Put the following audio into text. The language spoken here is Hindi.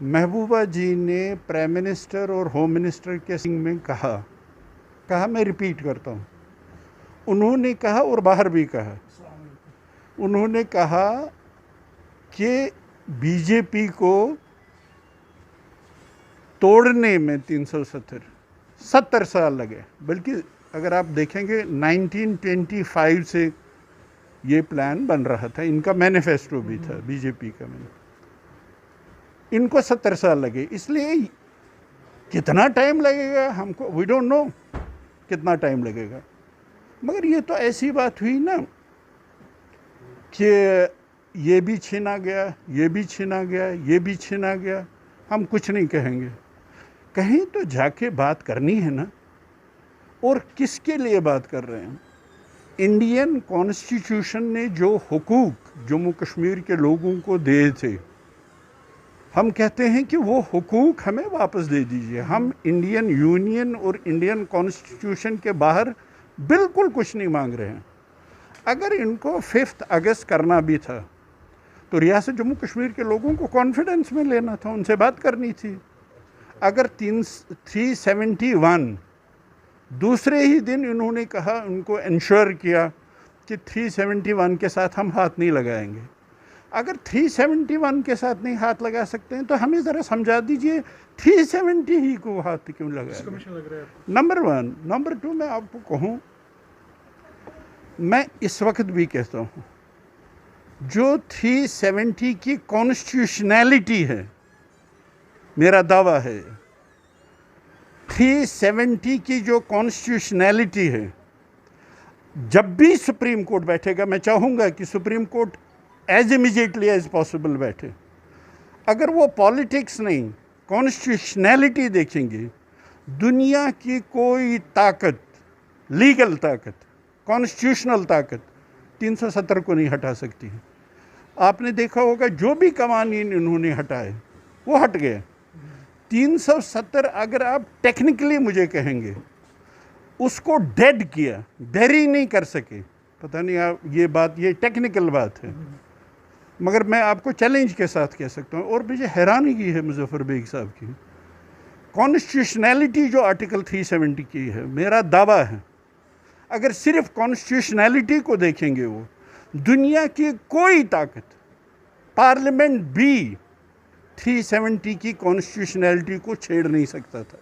महबूबा जी ने प्राइम मिनिस्टर और होम मिनिस्टर के सिंह में कहा मैं रिपीट करता हूँ, उन्होंने कहा और बाहर भी कहा, उन्होंने कहा कि बीजेपी को तोड़ने में 70 साल लगे। बल्कि अगर आप देखेंगे 1925 से ये प्लान बन रहा था, इनका मैनिफेस्टो भी था बीजेपी का। इनको 70 साल लगे, इसलिए कितना टाइम लगेगा हमको, वी डोंट नो कितना टाइम लगेगा। मगर ये तो ऐसी बात हुई ना कि ये भी छीना गया, ये भी छीना गया, ये भी छीना गया। हम कुछ नहीं कहेंगे, कहीं तो जाके बात करनी है ना। और किसके लिए बात कर रहे हैं? इंडियन कॉन्स्टिट्यूशन ने जो हुकूक जम्मू कश्मीर के लोगों को दिए थे, हम कहते हैं कि वो हुकूक हमें वापस दे दीजिए। हम इंडियन यूनियन और इंडियन कॉन्स्टिट्यूशन के बाहर बिल्कुल कुछ नहीं मांग रहे हैं। अगर इनको 5 अगस्त करना भी था तो रियासत जम्मू कश्मीर के लोगों को कॉन्फिडेंस में लेना था, उनसे बात करनी थी। अगर 371 दूसरे ही दिन इन्होंने कहा, उनको इंश्योर किया कि 371 के साथ हम हाथ नहीं लगाएंगे। अगर 371 के साथ नहीं हाथ लगा सकते हैं तो हमें ज़रा समझा दीजिए 370 ही को हाथ क्यों लगाएंगे? नंबर 1। नंबर 2, मैं आपको कहूँ, मैं इस वक्त भी कहता हूँ, जो 370 की कॉन्स्टिट्यूशनैलिटी है, मेरा दावा है 370 की जो कॉन्स्टिट्यूशनैलिटी है, जब भी सुप्रीम कोर्ट बैठेगा, मैं चाहूँगा कि supreme court as immediately as possible बैठे। अगर वो पॉलिटिक्स नहीं, कॉन्स्टिट्यूशनैलिटी देखेंगे, दुनिया की कोई ताकत, लीगल ताकत, कॉन्स्टिट्यूशनल ताकत 370 को नहीं हटा सकती है। आपने देखा होगा जो भी कवानीन इन्होंने हटाए वो हट गए। 370 अगर आप टेक्निकली मुझे कहेंगे, उसको डेड किया, बैरी नहीं कर सके। पता नहीं आप ये टेक्निकल बात है, मगर मैं आपको चैलेंज के साथ कह सकता हूँ। और मुझे हैरानगी है मुजफ्फर बेग साहब की कॉन्स्टिट्यूशनैलिटी जो आर्टिकल 370 की है। मेरा दावा है अगर सिर्फ कॉन्स्टिट्यूशनैलिटी को देखेंगे, वो दुनिया की कोई ताकत, पार्लियामेंट भी 370 की कॉन्स्टिट्यूशनैलिटी को छेड़ नहीं सकता था।